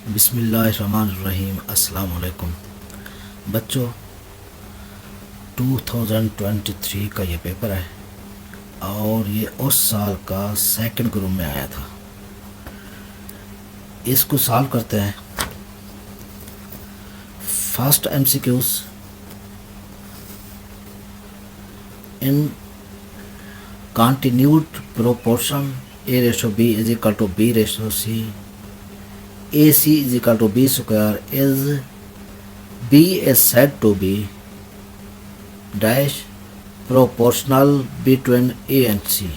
बिस्मिल्लाहिर्रहमानिर्रहीम। अस्सलाम वालेकुम बच्चों। 2023 का ये पेपर है और ये उस साल का सेकंड ग्रुप में आया था। इसको सॉल्व करते हैं। First MCQs in continued proportion A/B is equal to B/C, AC is equal to B square is B is said to be dash proportional between A and C।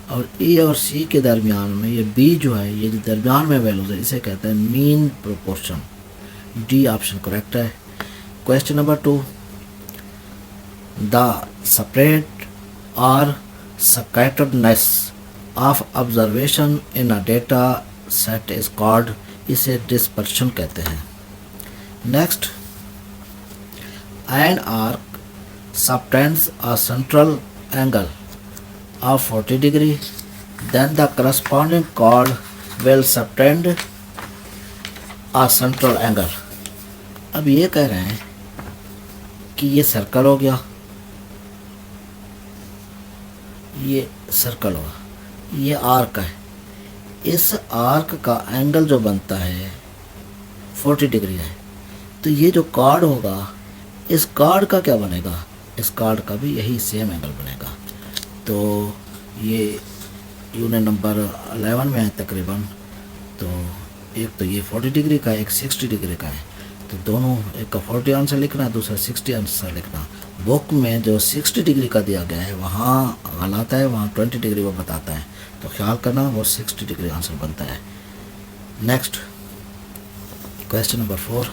और A और C के दरमियान में ये B जो है, ये जो दरमियान में वैल्यूज है, इसे कहते हैं mean proportion. D option correct है। क्वेश्चन नंबर 2, द स्प्रेड और scatteredness of observation in a data set is called, इसे dispersion कहते हैं। Next, an arc subtends a central angle of 40 degree, then the corresponding chord will subtend a central angle। अब ये कह रहे हैं कि ये सर्कल हो गया, ये सर्कल होगा, ये आर्क है। इस आर्क का एंगल जो बनता है 40 डिग्री है, तो ये जो कार्ड होगा, इस कार्ड का क्या बनेगा? इस कार्ड का भी यही सेम एंगल बनेगा। तो ये यूनिट नंबर 11 में है तकरीबन। तो एक तो ये 40 डिग्री का है, एक 60 डिग्री का है। तो दोनों, एक का 40 आंसर लिखना है, दूसरा 60 आंसर लिखना। बुक में जो 60 डिग्री का दिया गया है वहाँ गलत है, वहाँ 20 डिग्री वो बताता है, तो ख्याल करना वो 60 डिग्री आंसर बनता है। Next, question number 4,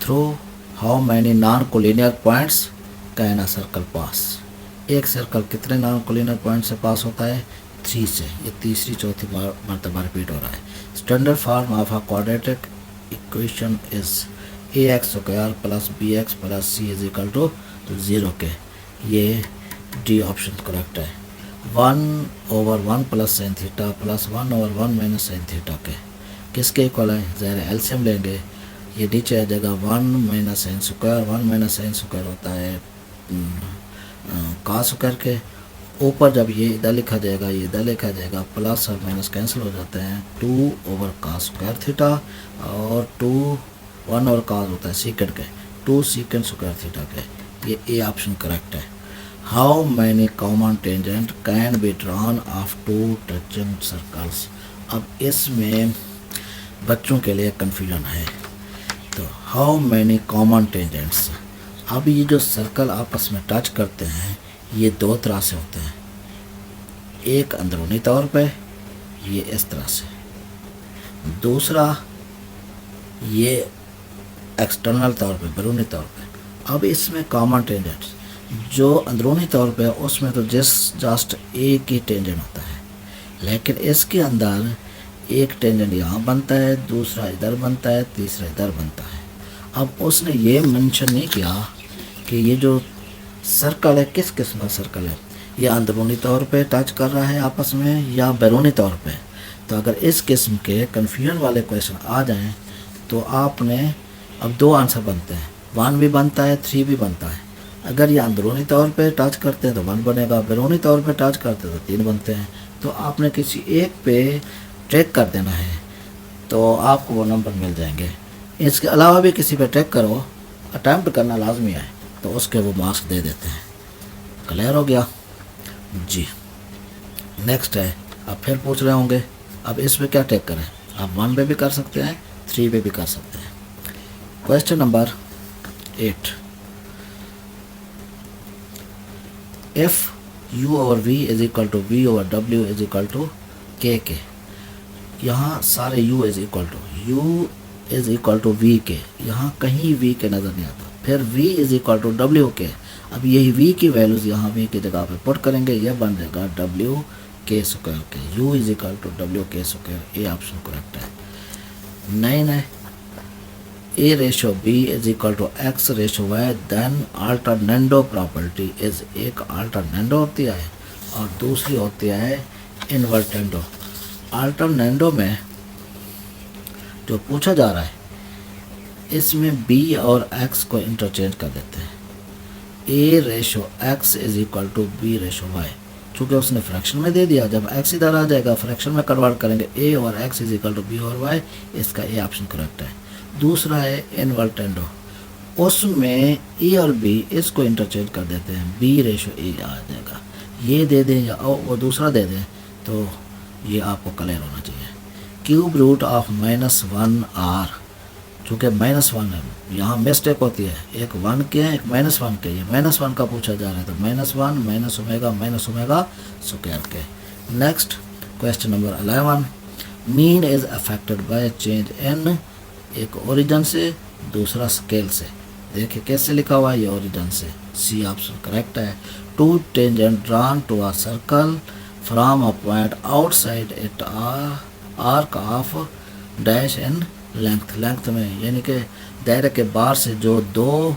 through how many non collinear points can a circle पास। एक सर्कल कितने नॉन कोलिनियर पॉइंट से पास होता है? 3 से। ये तीसरी चौथी मरतबा रिपीट हो रहा है। Standard form of a quadratic equation is ax square plus bx plus c is equal to 0 के। ये डी ऑप्शन करेक्ट है। 1/1 plus sine theta plus 1/1 minus sine theta के किसके इक्वल है? ज़ाहिर है एलसीएम लेंगे, ये नीचे आ जाएगा 1 minus sine square. 1 minus sine square होता है cos स्क्वायर के। ऊपर जब ये इधर लिखा जाएगा, ये इधर लिखा जाएगा, प्लस और माइनस कैंसिल हो जाते हैं। 2/cos स्क्वायर थीटा और 1 और cos होता है सीकेंड के, 2 सीकेंड स्क्वायर थीटा के। ये ए ऑप्शन करेक्ट है। How many common tangent can be drawn of 2 touching circles. अब इसमें बच्चों के लिए कन्फ्यूजन है। तो हाउ मैनी कॉमन टेंजेंट्स, अब ये जो सर्कल आपस में टच करते हैं ये 2 तरह से होते हैं। एक अंदरूनी तौर पे, ये इस तरह से। दूसरा ये एक्सटर्नल तौर पे, बैरूनी तौर पे। अब इसमें कॉमन टेंजेंट्स जो अंदरूनी तौर पे उसमें तो जस्ट एक ही टेंजेंट होता है, लेकिन इसके अंदर एक टेंजेंट यहाँ बनता है, दूसरा इधर बनता है, तीसरा इधर बनता है। अब उसने ये मेंशन नहीं किया कि ये जो सर्कल है किस किस्म का सर्कल है, या अंदरूनी तौर पे टच कर रहा है आपस में या बैरूनी तौर पे। तो अगर इस किस्म के कन्फ्यूजन वाले क्वेश्चन आ जाएं तो आपने, अब 2 आंसर बनते हैं, 1 भी बनता है, 3 भी बनता है। अगर ये अंदरूनी तौर पे टच करते हैं तो 1 बनेगा, बैरूनी तौर पे टच करते हैं तो 3 बनते हैं। तो आपने किसी एक पे ट्रैक कर देना है तो आपको वो नंबर मिल जाएंगे। इसके अलावा भी किसी पे ट्रैक करो, अटैम्प्ट करना लाजमी है, तो उसके वो मार्क्स दे देते हैं। क्लियर हो गया जी। नेक्स्ट है, अब फिर पूछ रहे होंगे अब इस पे क्या टेक करें। आप 1 पे भी कर सकते हैं, 3 पे भी कर सकते हैं। Question number 8, if u/v is equal to v/w is equal to k के। यहाँ सारे u is equal to v के, यहाँ कहीं v के नज़र नहीं आता। फिर v is equal to w के। अब यही v की वैल्यूज़ यहाँ v की जगह पे पुट करेंगे, यह बन जाएगा w k स्क्वायर के। u is equal to w k square. A option correct है। 9 है, A/B is equal to X/Y, then alternendo property is, एक अल्टरनेंडो होती है और दूसरी होती है इन्वर्टेंडो। अल्टरनेंडो में जो पूछा जा रहा है इसमें b और x को इंटरचेंज कर देते हैं। a ratio x is equal to b ratio y। चूँकि उसने फ्रैक्शन में दे दिया, जब x इधर आ जाएगा फ्रैक्शन में कन्वर्ट करेंगे a और x is equal to b और y। इसका a ऑप्शन करेक्ट है। दूसरा है इन्वर्टेंडो, उसमें a और b इसको इंटरचेंज कर देते हैं, b रेशो a आ जाएगा। ये दे दें या वो दूसरा दे दें तो ये आपको क्लियर होना चाहिए। क्यूब रूट ऑफ -1r, चूँकि -1 है यहाँ मिस्टेक होती है, एक 1 के है एक -1 के, ये -1 का पूछा जा रहा है तो -1 - ओमेगा स्क्वायर के। Next question number 11, mean is affected by change in, एक ओरिजिन से दूसरा स्केल से। देखिए कैसे लिखा हुआ है, ये ओरिजिन से, सी ऑप्शन करेक्ट है। Two tangent drawn to a circle from a point outside it are of dash in length, length में यानी कि दायरे के बाहर से जो दो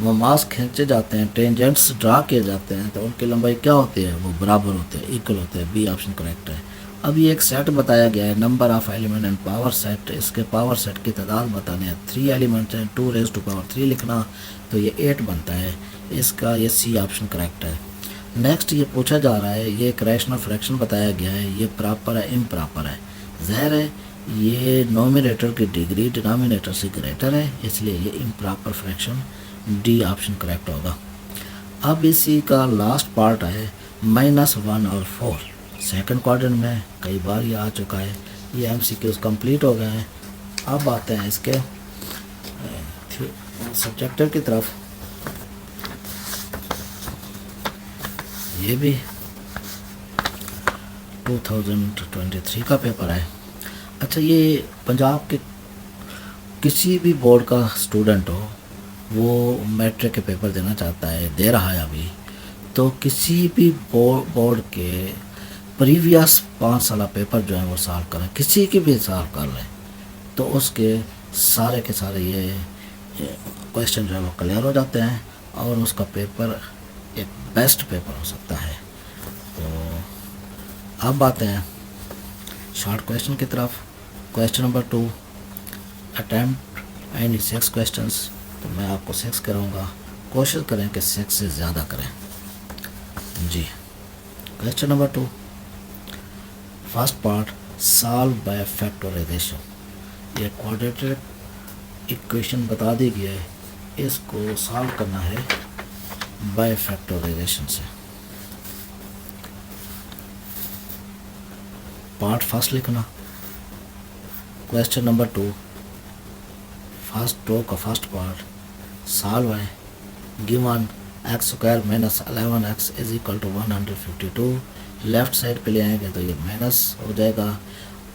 ममास खींचे जाते हैं, टेंजेंट्स ड्रा किए जाते हैं, तो उनकी लंबाई क्या होती है, वो बराबर होते हैं, इक्वल होते हैं। बी ऑप्शन करेक्ट है। अब ये एक सेट बताया गया है, number of element and power set, इसके पावर सेट की तादाद बताने हैं। 3 एलिमेंट्स हैं, 2⁻³ लिखना तो ये 8 बनता है, इसका ये सी ऑप्शन करेक्ट है। नेक्स्ट ये पूछा जा रहा है, ये एक रैशनल फ्रैक्शन बताया गया है, ये प्रॉपर है इम्प्रॉपर है। ज़ाहिर है ये नोमिनेटर की डिग्री डिनोमिनेटर से ग्रेटर है, इसलिए ये improper fraction, D option correct होगा। अब इसी का लास्ट पार्ट है -1 और 4, सेकंड क्वाड्रेंट में कई बार ये आ चुका है। ये एमसीक्यूज कंप्लीट हो गए हैं। अब आते हैं इसके सब्जेक्टर की तरफ। ये भी 2023 का पेपर है। अच्छा, ये पंजाब के किसी भी बोर्ड का स्टूडेंट हो, वो मैट्रिक के पेपर देना चाहता है, दे रहा है अभी, तो किसी भी बोर्ड के प्रीवियस 5 साल पेपर जो है वो सॉल्व करें, किसी की भी सॉल्व कर लें तो उसके सारे के सारे ये क्वेश्चन जो है वो क्लियर हो जाते हैं और उसका पेपर एक बेस्ट पेपर हो सकता है। तो अब आते हैं शॉर्ट क्वेश्चन की तरफ। Question number 2, attempt any 6 questions, तो मैं आपको 6 कराऊंगा, कोशिश करें कि 6 से ज़्यादा करें जी। Question number 2, first part, solve by factorization. ये क्वाड्रेटिक इक्वेशन बता दी गई है, इसको सॉल्व करना है बाय फैक्टराइजेशन से। पार्ट फर्स्ट लिखना। क्वेश्चन नंबर 2, फर्स्ट रो का फर्स्ट पार्ट, सॉल्व है, given x² - 11x is equal to 152। Left side पे ले आएंगे तो ये माइनस हो जाएगा।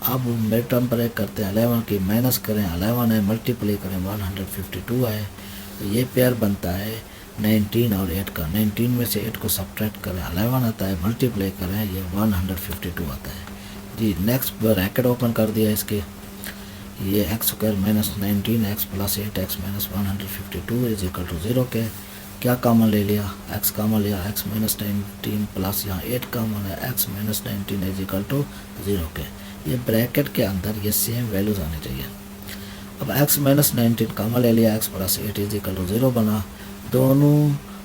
अब मिड टर्म ब्रेक करते हैं, 11 की माइनस करें, 11 है, मल्टीप्लाई करें 152 है, तो ये पेयर बनता है 19 और 8 का। 19 में से 8 को सब्ट्रैक्ट करें, 11 आता है, मल्टीप्लाई करें, ये 152 आता है जी। नेक्स्ट ब्रैकेट ओपन कर दिया इसके, ये x² - 19x + 8x - 152 is equal to 0 के। क्या कॉमन ले लिया, x कॉमन लिया, x - 19 प्लस यहाँ 8 कॉमन है, x - 19 इज इक्वल टू 0 के। ये ब्रैकेट के अंदर ये सेम वैल्यूज आनी चाहिए। अब x - 19 कॉमन ले लिया, x + 8 इज इक्वल टू 0 बना। दोनों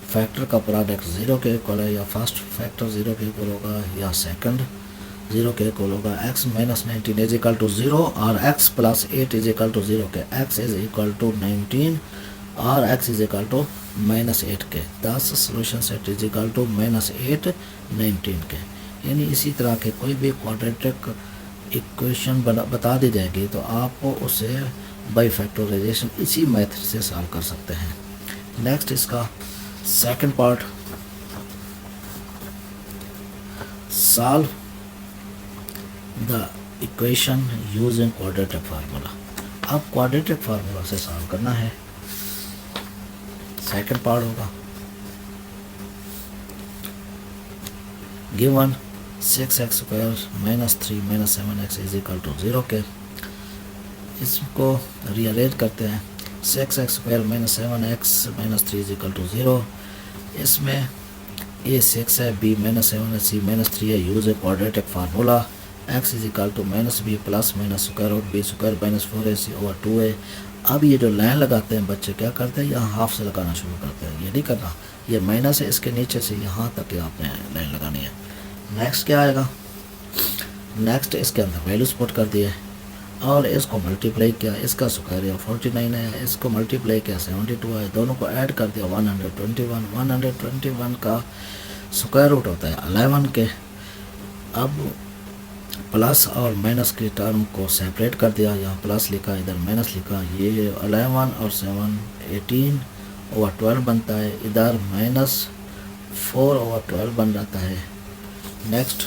फैक्टर का प्रोडक्ट 0 के इक्वल है, या फर्स्ट फैक्टर 0 के इक्वल होगा या सेकंड 0 के इक्वल होगा। x - 19 इज इक्वल टू 0 और x + 8 इज इक्वल टू 0 के। x इज इक्वल टू 19 और x इज इक्वल टू -8 के। 10 solution set is equal to -8 19 के। यानी इसी तरह के कोई भी क्वाड्रेटिक इक्वेशन बता दी जाएगी तो आप उसे बाय फैक्टराइजेशन इसी मेथड से सॉल्व कर सकते हैं। नेक्स्ट इसका second part, solve the equation using quadratic formula. अब क्वाड्रेटिक फार्मूला से सॉल्व करना है, सेकंड पार्ट होगा। Given 6x² - 3 - 7x is equal to 0 के। इसको रीअरेंज करते हैं, 6x² - 7x - 3 is equal to 0। इसमें ए 6 है, बी -7 है, सी -3 है। Use a quadratic formula x is equal to -b plus minus square root b square -4ac/2 है। अब ये जो लाइन लगाते हैं बच्चे क्या करते हैं, यहाँ हाफ से लगाना शुरू करते हैं। ये नहीं करना, ये माइनस है, इसके नीचे से यहाँ तक आपने लाइन लगानी है। नेक्स्ट क्या आएगा, नेक्स्ट इसके अंदर वैल्यूज पुट कर दिए और इसको मल्टीप्लाई किया, इसका स्क्वायर या 49 है, इसको मल्टीप्लाई किया 72 है, दोनों को ऐड कर दिया 121। 121 का स्क्वायर रूट होता है 11 के। अब प्लस और माइनस के टर्म को सेपरेट कर दिया, यहाँ प्लस लिखा इधर माइनस लिखा। ये 11 और 7 18/12 बनता है, इधर -4/12 बन जाता है। Next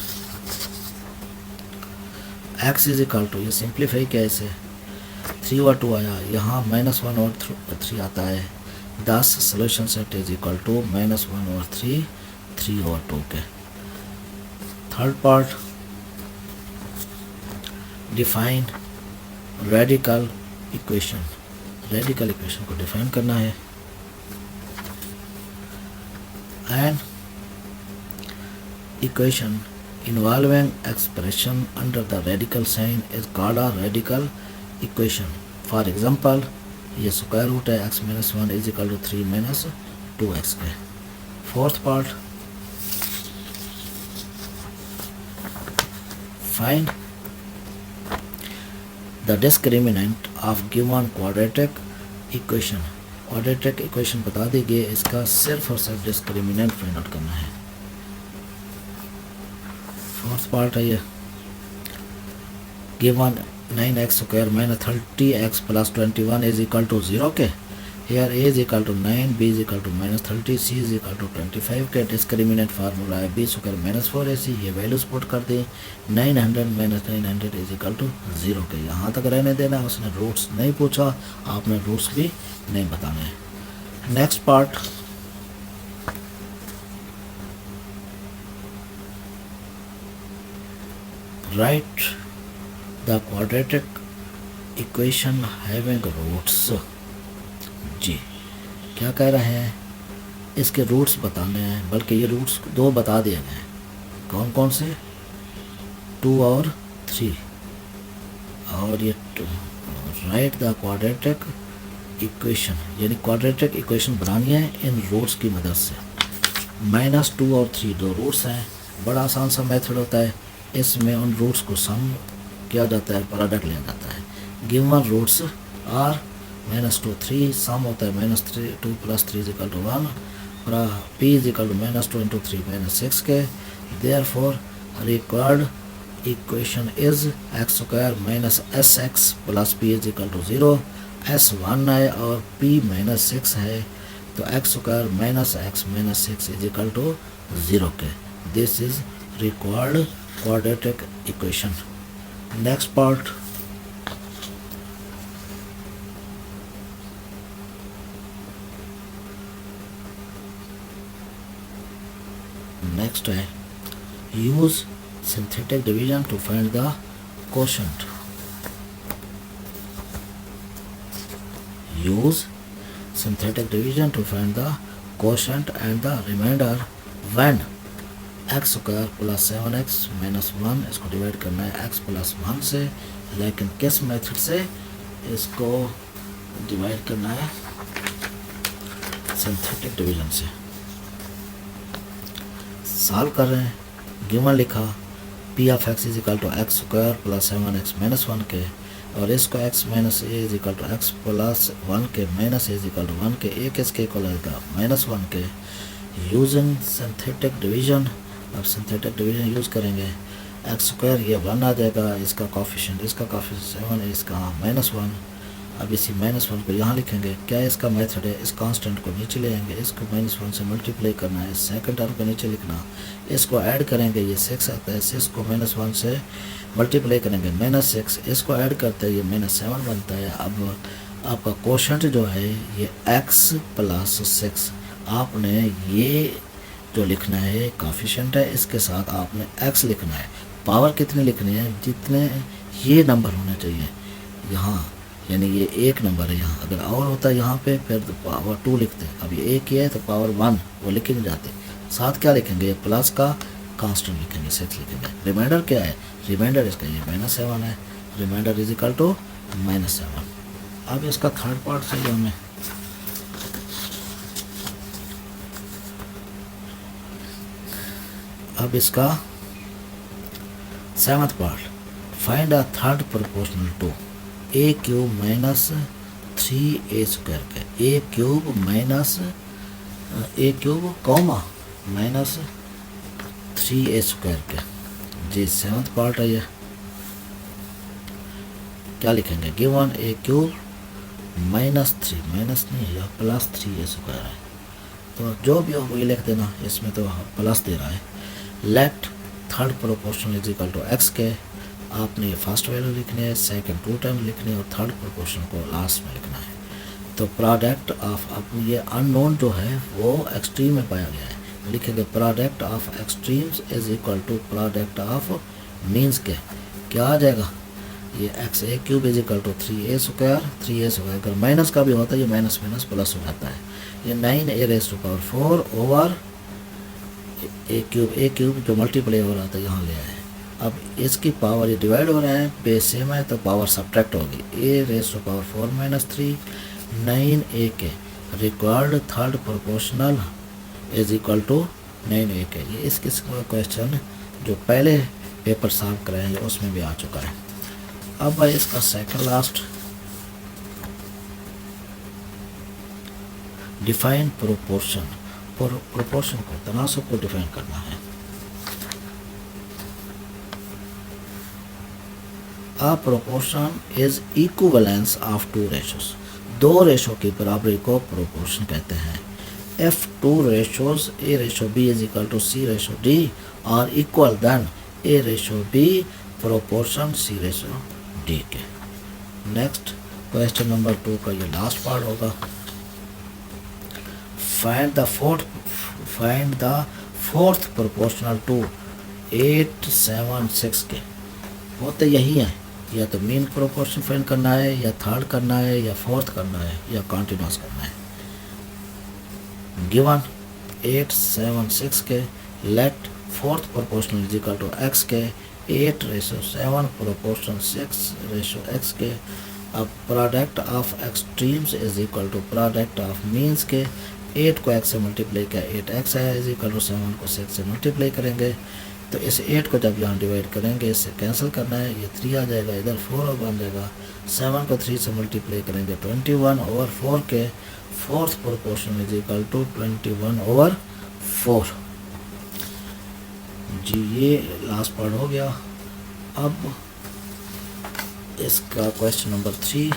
x is equal to, ये सिंप्लीफाई किया इसे 3/2 आया, यहाँ -1/3 आता है। 10 solution set is equal to -1/3 3/2 के। Third part, define radical equation. Radical equation को डिफाइन करना है। An equation involving expression under the radical sign is called a radical equation. For example, ये स्क्वायर रूट है x - 1 is equal to 3 - 2x के। Fourth part, find the discriminant of given quadratic equation. Quadratic equation बता दीजिए, इसका सिर्फ और सिर्फ discriminant find out करना है। फोर्थ पार्ट है ये, given 9x square -30x plus 21 is equal to 0 के। Here a is equal to 9, b is equal to -30, c is equal to 25 के। डिस्क्रिमिनेंट फार्मूला है b स्क्वायर -4ac। ये values put कर दी, 900 - 900 is equal to 0 के। यहाँ तक रहने देना, उसने रूट्स नहीं पूछा, आपने रूट्स भी नहीं बताने हैं। Next part, write the quadratic equation having roots. जी क्या कह रहे हैं, इसके रूट्स बताने हैं, बल्कि ये रूट्स 2 बता दिए गए हैं। कौन कौन से, 2 और 3। और ये राइट द क्वाड्रेटिक इक्वेशन, यानी क्वाड्रेटिक इक्वेशन बनानी है इन रूट्स की मदद से। -2 और 3 2 रूट्स हैं। बड़ा आसान सा मेथड होता है, इसमें उन रूट्स को सम किया जाता है, प्रोडक्ट लिया जाता है। गिवन रूट्स आर -2 3, सम होता है -2 + 3 = 1 और p = -2 × 3 - 6 के। Therefore required equation is x² - sx + p = 0। s 1 है और p -6 है, तो x² - x - 6 = 0 के। This is required quadratic equation. Next part, next है use synthetic division to find the quotient. Use synthetic division to find the quotient and the remainder when x² + 7x - 1, इसको divide करना है x + 1 से, लेकिन किस method से इसको divide करना है, सिंथेटिक डिवीजन से। सॉल्व कर रहे हैं, गिवन लिखा p of x = x² + 7x - 1 के, और इसको x - a = x + 1 के -a = 1 के। एक इसके इक्वल आएगा -1 के। यूजिंग सिंथेटिक डिवीजन, अब सिंथेटिक डिवीजन यूज़ करेंगे। x² ये 1 आ जाएगा, इसका कोफिशिएंट 7 है, इसका -1। अब इसी -1 को यहाँ लिखेंगे। क्या इसका मेथड है, इस कांस्टेंट को नीचे ले आएंगे, इसको -1 से मल्टीप्लाई करना है, सेकंड टर्म को नीचे लिखना, इसको ऐड करेंगे, ये 6 आता है, 6 को -1 से मल्टीप्लाई करेंगे, -6, इसको ऐड करते हैं, ये -7 बनता है। अब आपका कोशेंट जो है ये x + 6, आपने ये जो लिखना है कोफिशिएंट है, इसके साथ आपने x लिखना है। पावर कितनी लिखनी है, जितने ये नंबर होने चाहिए यहाँ, यानी ये 1 नंबर है यहाँ, अगर और होता है यहाँ पे फिर तो पावर 2 लिखते हैं। अब ये 1 ही है तो पावर 1 वो लिख नहीं जाते, साथ क्या लिखेंगे, प्लस का कांस्टेंट लिखेंगे, 6 लिखेंगे। रिमाइंडर क्या है, रिमाइंडर इसका ये -7 है, रिमाइंडर इज इक्वल टू -7। अब इसका थर्ड पार्ट चाहिए हमें। अब इसका 7th part, find a third proportional to a cube minus 3a square का, a cube minus a cube comma minus 3a square का जी 7th पार्ट है ये। क्या लिखेंगे, गिवन a क्यूब -3, माइनस नहीं है प्लस 3a स्क्वायर है, तो जो भी हो वही लिख देना, इसमें तो प्लस दे रहा है। Let third proportional is equal to x के, आपने फर्स्ट वैल्यू लिखनी है, सेकंड 2 टाइम लिखनी है और थर्ड प्रोपोर्शनल को लास्ट में लिखना है। तो प्रोडक्ट ऑफ, अब ये अननोन जो है वो एक्सट्रीम में पाया गया है, लिखेंगे product of extremes is equal to product of means के, क्या आ जाएगा, ये x a cube is equal to 3a square, अगर माइनस का भी होता है ये माइनस माइनस प्लस हो जाता है, ये 9a raise to power 4 over a cube जो मल्टीप्लाई हो रहा था यहाँ ले आए। अब इसकी पावर ये डिवाइड हो रहे हैं, बेस सेम है तो पावर सब्ट्रैक्ट होगी, a raise to power 4 - 3 9a के, required third proportional is equal to 9a के। ये इस किस्म का क्वेश्चन जो पहले पेपर सॉल्व कराए हैं उसमें भी आ चुका है। अब भाई इसका second last, define proportion, proportion को, तनासब को डिफाइन करना है। A proportion is equivalence of 2 ratios, 2 ratio की बराबरी को प्रोपोर्शन कहते हैं। If 2 ratios a ratio b is equal to c ratio d और equal, then a ratio b proportion c ratio d के। नेक्स्ट क्वेश्चन नंबर 2 का ये last part होगा। Find the fourth proportional to 8 7 6 के, होते यही हैं, या तो मीन प्रोपोर्शन फाइंड करना है, या थर्ड करना है, या फोर्थ करना है, या कॉन्टिन्यूस करना है। गिवन 8 7 6 के, let fourth proportional is equal to x के, 8 रेशो 7 प्रोपोर्शन 6 रेशो x के। अब product of extremes is equal to product of means के, 8 को x से मल्टीप्लाई किया 8x है, इज इक्वल टू 7 को 6 से मल्टीप्लाई करेंगे, तो इस 8 को जब यहाँ डिवाइड करेंगे इससे कैंसिल करना है, ये 3 आ जाएगा, इधर 4 बन जाएगा, 7 को 3 से मल्टीप्लाई करेंगे 21 ओवर 4 के, fourth proportion is equal to 21 over 4 जी। ये लास्ट पार्ट हो गया। अब इसका question number 3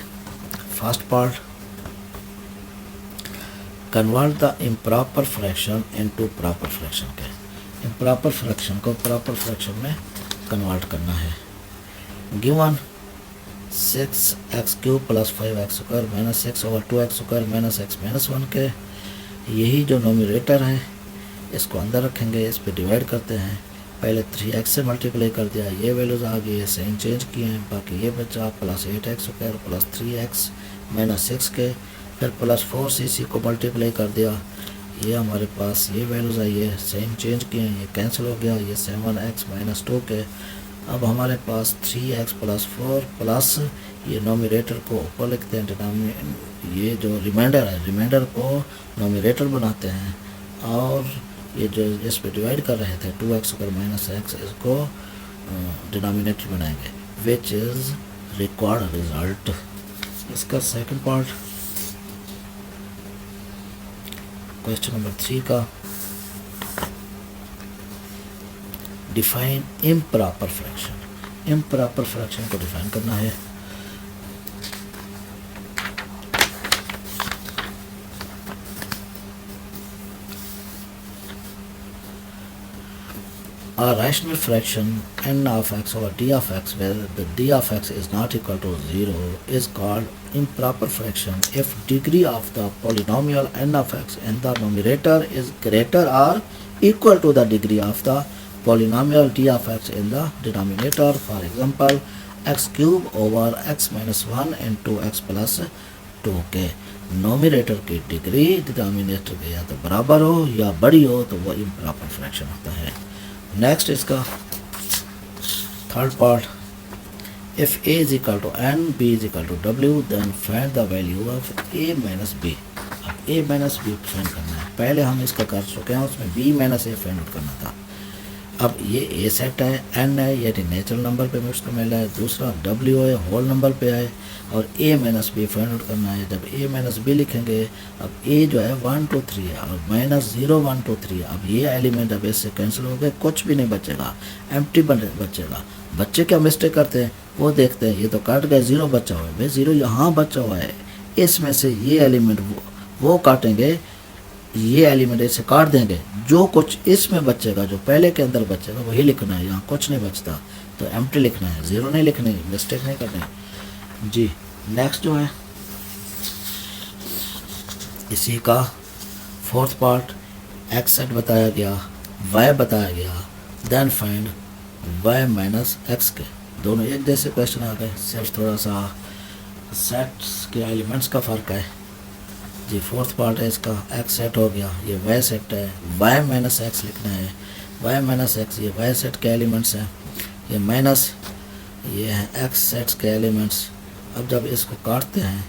first part, convert the improper fraction into proper fraction के, इम्प्रॉपर फ्रैक्शन को प्रॉपर फ्रैक्शन में कन्वर्ट करना है। Given 6x cube plus 5x square minus 6 over 2x square minus x minus 1 के, यही जो नोमिनेटर है इसको अंदर रखेंगे, इस पे डिवाइड करते हैं, पहले 3x से मल्टीप्लाई कर दिया, ये वैल्यूज आ गई है, साइन चेंज किए हैं, बाकी ये बचा plus 8x square plus 3x minus 6 के, फिर प्लस 4 से इसी को मल्टीप्लाई कर दिया, ये हमारे पास ये वैल्यूज आई है, साइन चेंज किए हैं, ये कैंसिल हो गया, ये 7x माइनस 2 के। अब हमारे पास 3x प्लस 4 प्लस ये नोमिनेटर को ऊपर लिखते हैं, ये जो रिमाइंडर है रिमाइंडर को नोमिनेटर बनाते हैं, और ये जो इस पे डिवाइड कर रहे थे 2x स्क्वायर माइनस x, इसको डिनोमिनेटर बनाएंगे, विच इज़ रिक्वायर्ड रिजल्ट। इसका सेकंड पार्ट क्वेश्चन नंबर 3 का, define improper fraction, improper fraction को डिफाइन करना है। A rational fraction n of x over d of x where the d of x is not equal to 0 is called improper fraction if degree of the polynomial n of x in the numerator is greater or equal to the degree of the polynomial d of x in the denominator. For example, x cube over x minus 1 into x plus 2 के। Nominator की degree denominator के या तो बराबर हो या बड़ी हो तो वो इम्प्रॉपर फ्रैक्शन होता है। नेक्स्ट इसका third part, if a is equal to n, b is equal to w, then find the value of a minus b। अब a minus b फाइंड करना है, पहले हम इसका कर चुके हैं, उसमें b minus a find out करना था। अब ये a सेट है, n है यानी नेचुरल नंबर पे मुश्तमिल है, दूसरा w है होल नंबर पे है, और a minus b find out करना है। जब a माइनस b लिखेंगे, अब a जो है 1 2 3 है और माइनस 0 1 2 3, अब ये एलिमेंट अब इससे कैंसिल हो गए, कुछ भी नहीं बचेगा, एम्प्टी बचेगा। बच्चे क्या मिस्टेक करते हैं, वो देखते हैं ये तो काट गए, 0 बचा हुआ है, भाई 0 यहाँ बचा हुआ है, इसमें से ये एलिमेंट वो काटेंगे, ये एलिमेंट ऐसे काट देंगे, जो कुछ इसमें बचेगा, जो पहले के अंदर बचेगा वही लिखना है, यहाँ कुछ नहीं बचता तो एम्प्टी लिखना है, 0 नहीं लिखनी, मिस्टेक नहीं करनी जी। नेक्स्ट जो है इसी का फोर्थ पार्ट, एक्स सेट बताया गया, वाई बताया गया, then find y minus x के। दोनों एक जैसे क्वेश्चन आ गए, सिर्फ थोड़ा सा सेट्स के एलिमेंट्स का फ़र्क है जी। फोर्थ पार्ट है इसका, एक्स सेट हो गया, ये वाई सेट है, वाई माइनस एक्स लिखना है, वाई माइनस एक्स ये वाई सेट के एलिमेंट्स हैं, ये माइनस ये है एक्स सेट्स के एलिमेंट्स। अब जब इसको काटते हैं,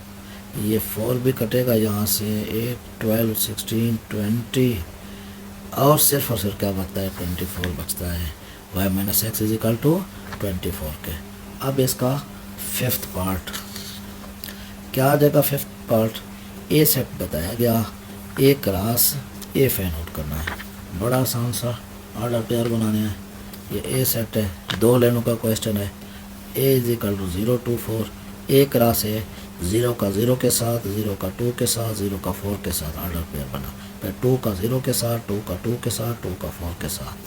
ये 4 भी कटेगा यहाँ से, 8 12 16 20 और सिर्फ क्या बचता है, 24 बचता है, y minus x is equal to 24 के। अब इसका फिफ्थ पार्ट क्या आ जाएगा, फिफ्थ पार्ट ए सेट बताया गया, ए क्रॉस ए फाइंड आउट करना है, बड़ा आसान सा ऑर्डर पेयर बनाने हैं। ये ए सेट है, 2 लेनों का क्वेश्चन है, A is equal to 0 2 4, A cross A, 0 का 0 के साथ, 0 का 2 के साथ, 0 का 4 के साथ ऑर्डर पेयर बना, फिर 2 का 0 के साथ, 2 का 2 के साथ, 2 का 4 के साथ,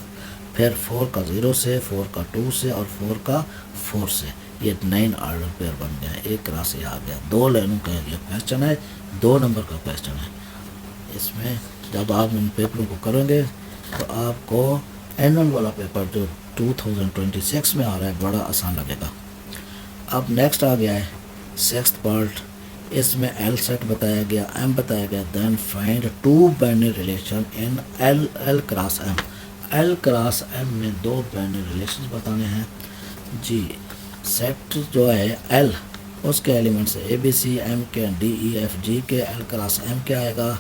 फिर 4 का 0 से, 4 का 2 से और 4 का 4 से, ये 9 ऑर्डर पेयर बन गया, एक क्रॉस ये आ गया। 2 लाइनों का ये क्वेश्चन है, 2 नंबर का क्वेश्चन है। इसमें जब आप इन पेपरों को करेंगे तो आपको एनुअल वाला पेपर जो 2026 में आ रहा है बड़ा आसान लगेगा। अब नेक्स्ट आ गया है सिक्स्थ पार्ट, इसमें एल सेट बताया गया, एम बताया गया, then find 2 binary relation in L cross M. L cross M में 2 बाइनरी रिलेशन बताने हैं जी। सेट जो है एल, उसके elements A B C, M के डी ई एफ जी के, एल क्रॉस एम क्या आएगा,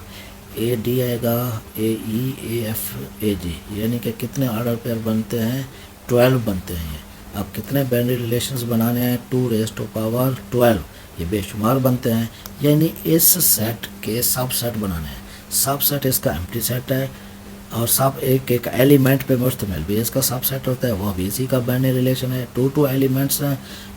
ए डी आएगा, ए ई ए एफ ए जी, यानी कि कितने ऑर्डर पेयर बनते हैं, 12 बनते हैं। अब कितने बाइनरी रिलेशंस बनाने हैं, 2 रेज़ टू पावर 12, ये बेशुमार बनते हैं, यानी इस सेट के सब सेट बनाने हैं। सब सेट इसका एम्प्टी सेट है और सब एक एक एलिमेंट पे मुश्तमिल भी इसका सब सेट होता है, वह भी इसी का बाइनरी रिलेशन है। 2 एलिमेंट्स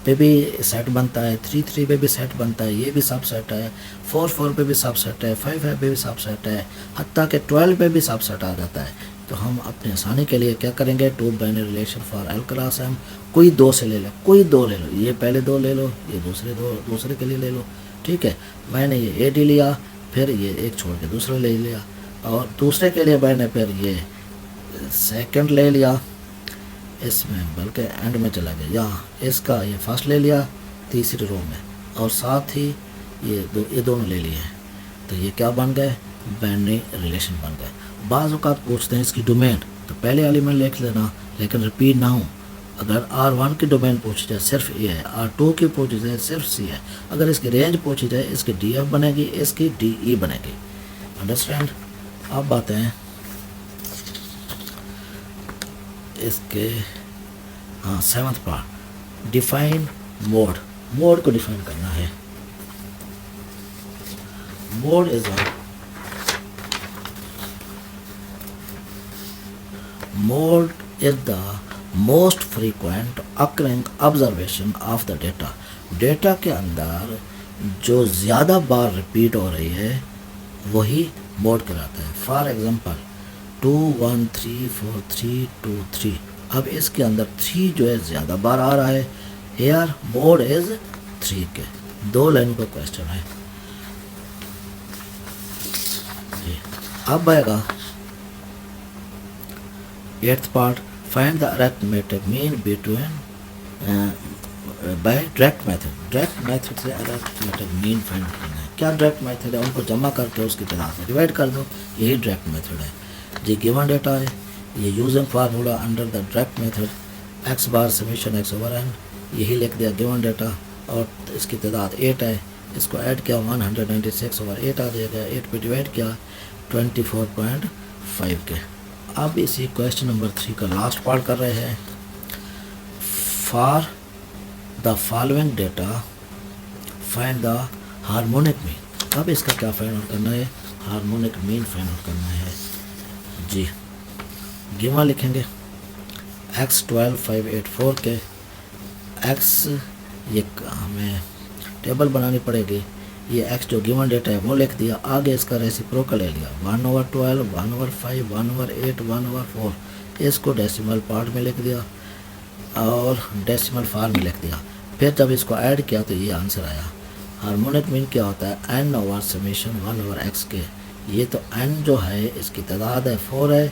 पे भी सेट बनता है, 3 पे भी सेट बनता है, ये भी सब सेट है, 4 पे भी सब सेट है, 5 पे भी सब सेट है, हत्ता के 12 पे भी सब सेट आ जाता है। तो हम अपनी आसानी के लिए क्या करेंगे, 2 binary relation for L cross M, कोई 2 से ले लो, कोई 2 ले लो, ये पहले 2 ले लो, ये दूसरे के लिए ले लो, ठीक है। मैंने ये ए डी लिया, फिर ये एक छोड़ के दूसरा ले लिया, और दूसरे के लिए मैंने फिर ये सेकंड ले लिया, इसमें बल्कि एंड में चला गया, यहाँ इसका ये फर्स्ट ले लिया तीसरी रो में, और साथ ही ये दोनों ले लिए हैं, तो ये क्या बन गए, बाइनरी रिलेशन बन गए। बाज़ औक़ात पूछते हैं इसकी डोमेन, तो पहले एलिमेंट लिख लेना, लेकिन रिपीट ना हो। अगर R1 की डोमेन पूछी जाए सिर्फ ए है, R2 की पूछी जाए सिर्फ सी है, अगर इसकी रेंज पूछी जाए इसकी DF बनेगी, इसकी DE बनेगी। अंडरस्टैंड। अब बातें हैं इसके, हाँ 7th part, define mode. Mode को डिफाइन करना है। Mode is the most frequent occurring observation of the data. Data के अंदर जो ज़्यादा बार रिपीट हो रही है वही मोड कहलाता है। फॉर एग्जांपल 2 1 3 4 3 2 3, अब इसके अंदर 3 जो है ज़्यादा बार आ रहा है, हेयर मोड इज 3 के। 2 लाइन का क्वेश्चन है जी। अब आएगा 8th part, find the arithmetic mean between by direct method. Direct method से अरिथमेटिक मीन फाइंड करना है। क्या डायरेक्ट मेथड है, उनको जमा करके उसकी तादाद में डिवाइड कर दो, यही डायरेक्ट मेथड है जी। गिवन डेटा है, ये using formula under the direct method x bar summation x over n, यही लिख दिया गिवन डेटा, और इसकी तादाद 8 है, इसको ऐड किया 196 ओवर 8 आ जाएगा, 8 पे डिवाइड किया 24.5 के। अब इसी क्वेश्चन नंबर 3 का लास्ट पार्ट कर रहे हैं। For the following data find the harmonic mean. अब इसका क्या फाइंड आउट करना है, हार्मोनिक मीन फाइंड आउट करना है जी। गिवन लिखेंगे x 12584 के x, ये हमें टेबल बनानी पड़ेगी, ये x जो गिवन डेटा है वो लिख दिया, आगे इसका रेसिप्रोकल ले लिया 1/12 1/5 1/8 1/4, इसको डेसिमल पार्ट में लिख दिया और डेसिमल फॉर्म में लिख दिया। फिर जब इसको ऐड किया तो ये आंसर आया। हार्मोनिक मीन क्या होता है, n ओवर समेशन 1/x के, ये तो n जो है इसकी तादाद है 4 है,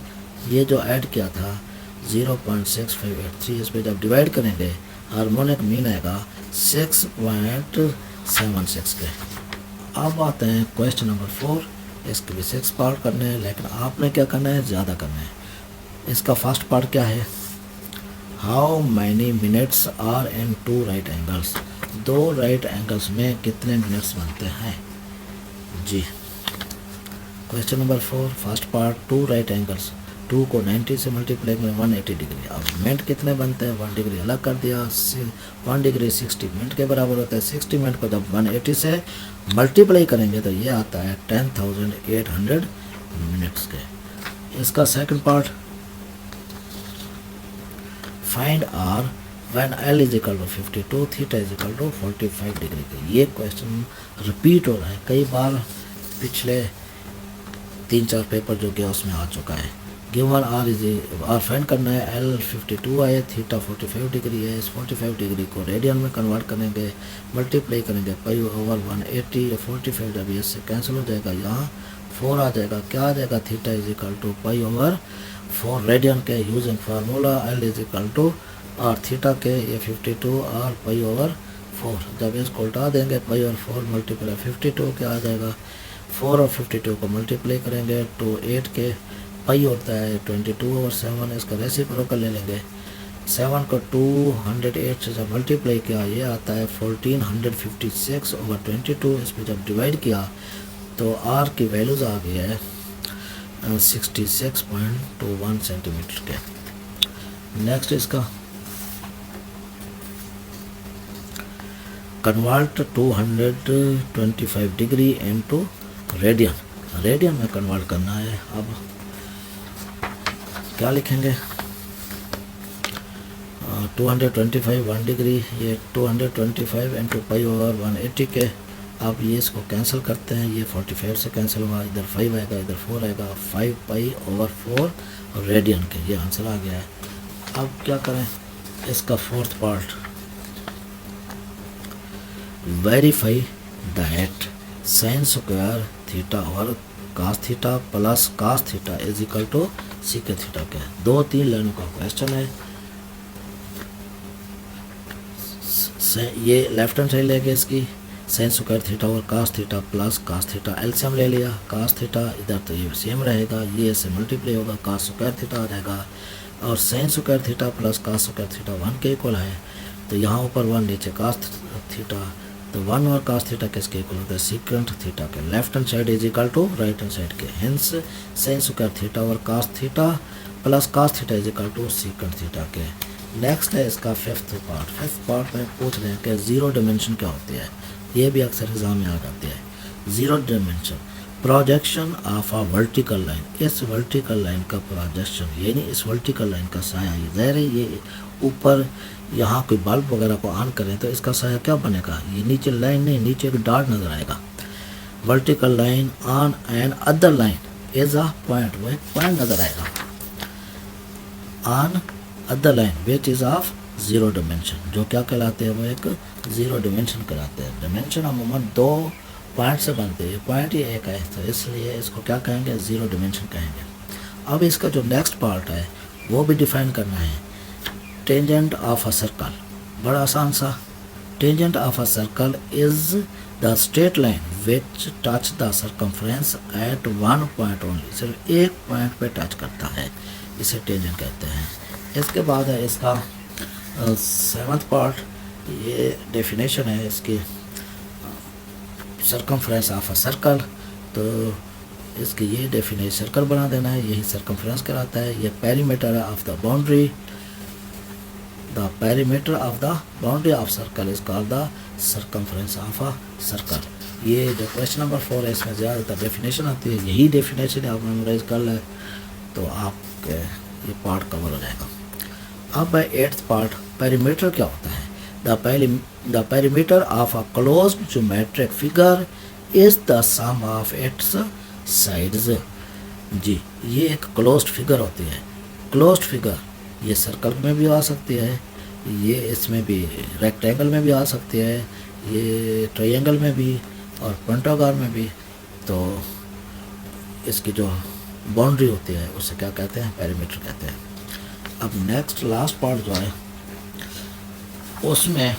ये जो ऐड किया था 0.6583, इस पर जब डिवाइड करेंगे हार्मोनिक मीन आएगा 6.76 के। अब आते हैं क्वेश्चन नंबर 4, इसके भी 6 पार्ट करने हैं, लेकिन आपने क्या करना है, ज़्यादा करना है। इसका फर्स्ट पार्ट क्या है, how many minutes are in 2 right angles, 2 right angles में कितने मिनट्स बनते हैं जी। Question number 4 first part, 2 right angles, 2 को 90 से मल्टीप्लाई में 180 डिग्री, अब मिनट कितने बनते हैं, 1 डिग्री अलग कर दिया, 1 डिग्री 60 मिनट के बराबर होता है। 60 मिनट को जब 180 से मल्टीप्लाई करेंगे तो ये आता है 10,800 मिनट्स के। इसका second part, find r when L is equal to 52 theta is equal to 45 degree के। ये क्वेश्चन रिपीट हो रहा है कई बार, पिछले 3-4 पेपर जो गया उसमें आ चुका है। गिवन आर फाइंड करना है, L 52 है, थीटा 45 डिग्री है, इस 45 डिग्री को रेडियन में कन्वर्ट करेंगे, मल्टीप्लाई करेंगे पाई ओवर 180, 45 जब इससे कैंसिल हो जाएगा, यहाँ 4 आ जाएगा, क्या आ जाएगा, theta is equal to pi over 4 radian के, using formula L is equal to r theta के, ये 52 आर पाई ओवर 4, जब इसको उल्टा देंगे पाई ओवर 4 मल्टीप्लाई 52 के आ जाएगा, 4 और 52 को मल्टीप्लाई करेंगे तो 8 के, पाई होता है 22/7, इसका रेसिप्रोकल ले लेंगे, 7 को 208 से जब मल्टीप्लाई किया ये आता है 1456/22, इस पर जब डिवाइड किया तो आर की वैल्यूज़ आ गई है 66.21 सेंटीमीटर के। नेक्स्ट इसका convert 225 degree into radian, radian में कन्वर्ट करना है। अब क्या लिखेंगे, 225 1 डिग्री, ये 225 इंटू पाई ओवर 180 के। अब ये इसको कैंसिल करते हैं, ये 45 से कैंसिल हुआ, इधर 5 आएगा इधर 4 आएगा, 5 पाई ओवर 4 रेडियन के, ये आंसर आ गया है। अब क्या करें, इसका fourth part, verify that sine square theta और cos theta plus cos theta is equal to sec theta के। 2-3 लाइनों का क्वेश्चन है। ये लेफ्ट हैंड साइड लेके इसकी साइन स्क्वायर थीटा और cos theta plus cos theta, LCM ले लिया, कास थीटा इधर तो ये सेम रहेगा, ये इससे मल्टीप्लाई होगा, कास स्क्वायर थीटा आ जाएगा, और sine square theta plus cos square theta 1 के इक्वल है, तो यहाँ ऊपर 1 नीचे कास थीटा, तो 1 और कास थीटा किसके इक्वल होता है, सीकेंट थीटा के। Left hand side is equal to right hand side के, हेंस साइन स्क्वायर थीटा और cos theta plus cos theta is equal to secant theta के। नेक्स्ट है इसका फिफ्थ पार्ट। फिफ्थ पार्ट में पूछ रहे हैं कि जीरो डिमेंशन क्या होती है, ये भी अक्सर एग्जाम में आ जाती है। Zero dimension projection of a vertical line, इस वर्टिकल लाइन का प्रोजेक्शन यानी इस वर्टिकल लाइन का साया, ज़ाहिर है ये ऊपर यहाँ कोई बल्ब वगैरह को ऑन करें तो इसका साया क्या बनेगा, ये नीचे लाइन नहीं, नीचे एक डॉट नज़र आएगा। Vertical line on and other line is a point, वो एक पॉइंट नज़र आएगा on other line which is of zero dimension, जो क्या कहलाते हैं, वो एक ज़ीरो डिमेंशन कहलाते हैं। डिमेंशन अमूमन 2 पॉइंट से बनते हैं, पॉइंट ही एक है, तो इसलिए इसको क्या कहेंगे, ज़ीरो डिमेंशन कहेंगे। अब इसका जो नेक्स्ट पार्ट है वो भी डिफाइन करना है। टेंजेंट ऑफ अ सर्कल, बड़ा आसान सा, tangent of a circle is the straight line which touch the circumference at one point only, सिर्फ एक पॉइंट पे टच करता है, इसे टेंजेंट कहते हैं। इसके बाद है इसका सेवंथ पार्ट, ये डेफिनेशन है इसकी, सर्कमफ्रेंस ऑफ अ सर्कल। तो इसकी ये डेफिनेशन सर्कल बना देना है, यही सर्कमफ्रेंस कराता है। ये perimeter of the boundary, the perimeter of the boundary of circle is called the circumference of a circle. ये जो क्वेश्चन नंबर 4 है इसमें ज़्यादातर डेफिनेशन आती है, यही डेफिनेशन आप मेमोराइज कर लें तो आपके ये पार्ट कवर हो जाएगा। अब है 8th पार्ट, पेरीमीटर क्या होता है। The perimeter of a closed geometric figure is the sum of its sides. जी, ये एक क्लोज्ड फिगर होती है। क्लोज्ड फिगर ये सर्कल में भी आ सकती है, ये इसमें भी रेक्टेंगल में भी आ सकती है, ये ट्रायंगल में भी और पेंटागन में भी। तो इसकी जो बाउंड्री होती है उसे क्या कहते हैं, पेरीमीटर कहते हैं। अब नेक्स्ट लास्ट पार्ट जो है उसमें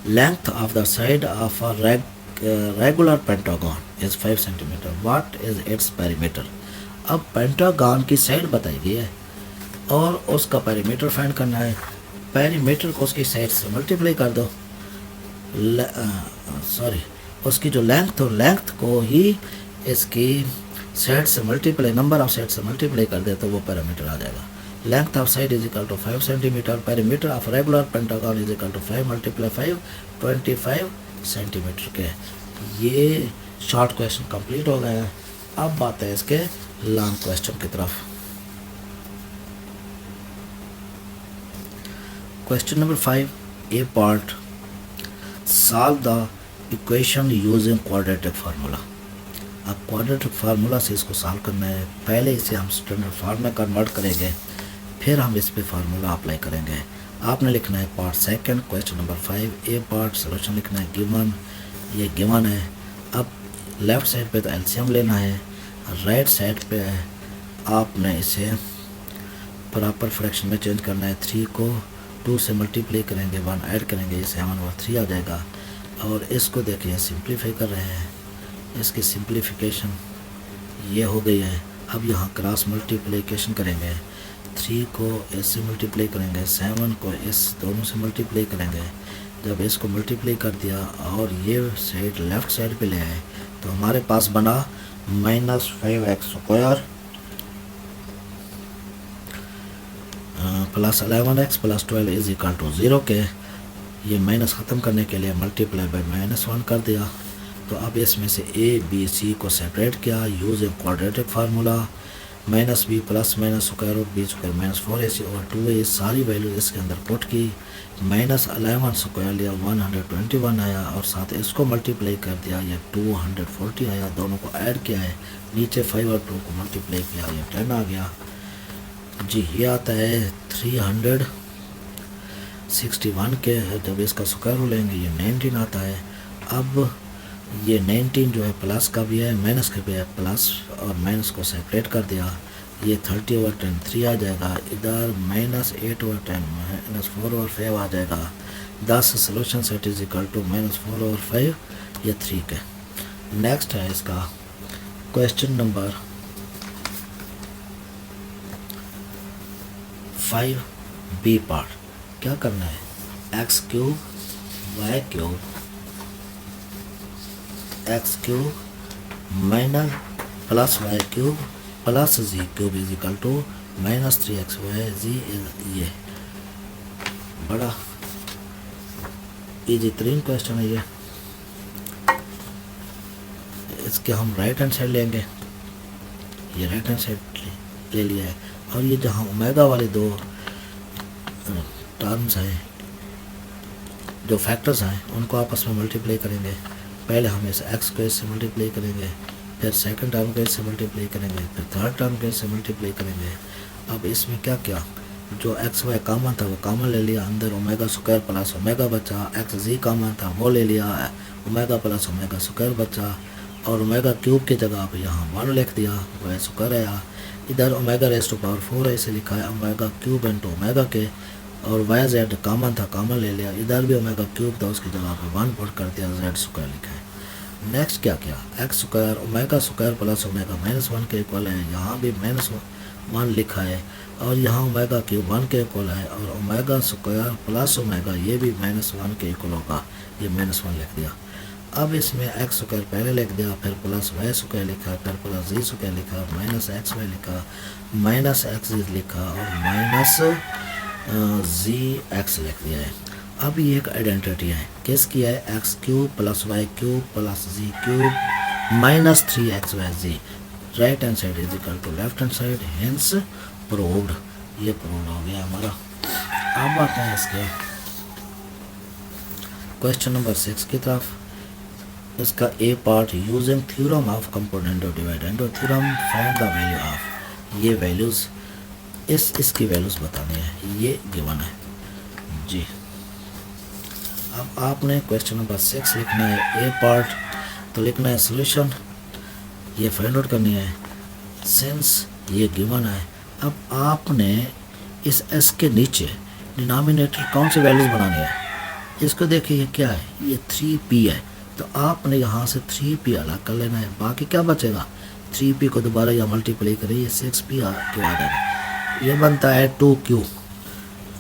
length of the side of a regular pentagon is 5 centimetre, what is its perimeter. अब पेंटागन की साइड बताई गई है और उसका पेरीमीटर फाइंड करना है। पेरीमीटर को उसकी साइड से मल्टीप्लाई कर दो, उसकी जो लेंथ हो, लेंथ को ही इसकी साइड से मल्टीप्लाई, नंबर ऑफ साइड से मल्टीप्लाई कर दे तो वो पेरीमीटर आ जाएगा। Length of side is equal to 5 centimetre, perimeter of regular pentagon is equal to 5 multiply 5 25 centimetre के। ये शॉर्ट क्वेश्चन कंप्लीट हो गया है। अब बात है इसके लॉन्ग क्वेश्चन की तरफ। Question number 5 A part, solve the equation using quadratic formula. अब क्वाड्रेटिक फार्मूला से इसको सॉल्व करना है। पहले इसे हम स्टैंडर्ड फॉर्म में कन्वर्ट करेंगे, फिर हम इस पे फार्मूला अप्लाई करेंगे। आपने लिखना है पार्ट सेकंड, क्वेश्चन नंबर 5 ए पार्ट, सोल्यूशन लिखना है गिवन, ये गिवन है। अब लेफ़्ट साइड पे तो एलसीएम लेना है, राइट साइड पे आपने इसे प्रॉपर फ्रैक्शन में चेंज करना है। 3 को 2 से मल्टीप्लाई करेंगे, 1 ऐड करेंगे, ये 7 और 3 आ जाएगा। और इसको देखिए सिंप्लीफाई कर रहे हैं, इसकी सिंप्लीफिकेशन ये हो गई है। अब यहाँ क्रॉस मल्टीप्लिकेशन करेंगे, 3 को इससे मल्टीप्लाई करेंगे, 7 को इस दोनों से मल्टीप्लाई करेंगे। जब इसको मल्टीप्लाई कर दिया और ये साइड लेफ़्ट साइड पे ले आए तो हमारे पास बना -5x² plus 11x plus 12 is equal to 0 के। ये माइनस ख़त्म करने के लिए मल्टीप्लाई बाय -1 कर दिया। तो अब इसमें से a b c को सेपरेट किया use a quadratic formula, -b plus minus square root b square -4ac और 2a, सारी वैल्यू इसके अंदर पुट की। -11 स्क्वायर लिया 121 आया और साथ इसको मल्टीप्लाई कर दिया, ये 240 आया। दोनों को ऐड किया है, नीचे 5 और 2 को मल्टीप्लाई किया, ये 10 आ गया जी। ये आता है 361 के। जब इसका स्क्वायर रूट लेंगे ये 19 आता है। अब ये 19 जो है प्लस का भी है माइनस का भी है, प्लस और माइनस को सेपरेट कर दिया, ये 30/10 3 आ जाएगा। इधर -8/10 -4/5 आ जाएगा। 10 solution set is equal to -4/5, ये 3 के। नेक्स्ट है इसका क्वेश्चन नंबर 5 बी पार्ट। क्या करना है, x³ y³ x³ minus plus y³ plus z³ is equal to -3xy z। ये बड़ा इजी तरीन क्वेश्चन है ये। इसके हम राइट हैंड साइड लेंगे, ये राइट हैंड साइड ले लिया है। और ये जहाँ ओमेगा वाले 2 टर्म्स हैं, जो फैक्टर्स हैं, उनको आपस में मल्टीप्लाई करेंगे। पहले हम इस x को इससे मल्टीप्लाई करेंगे, फिर सेकंड टर्म को इससे मल्टीप्लाई करेंगे, फिर थर्ड टर्म को इससे मल्टीप्लाई करेंगे। अब इसमें क्या किया, जो एक्स वाई कॉमन था वो कॉमन ले लिया, अंदर ओमेगा स्क्वायर प्लस ओमेगा बचा। एक्स जी कॉमन था वो ले लिया, ओमेगा प्लस ओमेगा स्क्वायर बचा। और ओमेगा क्यूब की जगह आप यहाँ 1 लिख दिया, वह स्क्वायर आया। इधर ओमेगा रेज़ टू पावर 4 ऐसे लिखा है, ओमेगा क्यूब इंटू ओमेगा के। और वाई जेड कॉमन था, कॉमन ले लिया, इधर भी ओमेगा क्यूब था, उसकी जगह पे 1 पुट कर दिया, जेड स्क्वायर लिखा है। नेक्स्ट क्या किया, x square omega square plus omega -1 के इक्वल है, यहाँ भी -1 लिखा है, और यहाँ ओमेगा क्यूब 1 के इक्वल है, और ओमेगा स्क्वायर प्लस ओमेगा ये भी -1 के इक्वल होगा, ये -1 लिख दिया। अब इसमें एक्स स्क्वायर पहले लिख दिया, फिर प्लस वाई स्क्वायर लिखा, फिर प्लस जी स्क्वायर लिखा, माइनस एक्स वाई लिखा, माइनस एक्स लिखा, और माइनस जी एक्स लिख दिया है। अब ये एक आइडेंटिटी है, किसकी है, x cube plus y cube plus z cube minus 3xyz, right hand side is equal to left hand side, hence proved, ये प्रूव हो गया हमारा। अब आते हैं इसके क्वेश्चन नंबर 6 की तरफ। इसका A part, using theorem of component of divide and theorem find the value of, ये वैल्यूज इसकी वैल्यूज बतानी है, ये गिवन है जी। अब आपने क्वेश्चन नंबर 6 लिखना है, ए पार्ट तो लिखना है सॉल्यूशन, ये फाइंड आउट करनी है, सिंस ये गिवन है। अब आपने इस एस के नीचे डिनोमिनेटर कौन सी वैल्यूज बनानी है, इसको देखिए ये क्या है, ये 3p है, तो आपने यहाँ से 3p अलग कर लेना है, बाकी क्या बचेगा, 3p को दोबारा या मल्टीप्लाई करें, ये 6p के आ जाएगा, ये बनता है 2q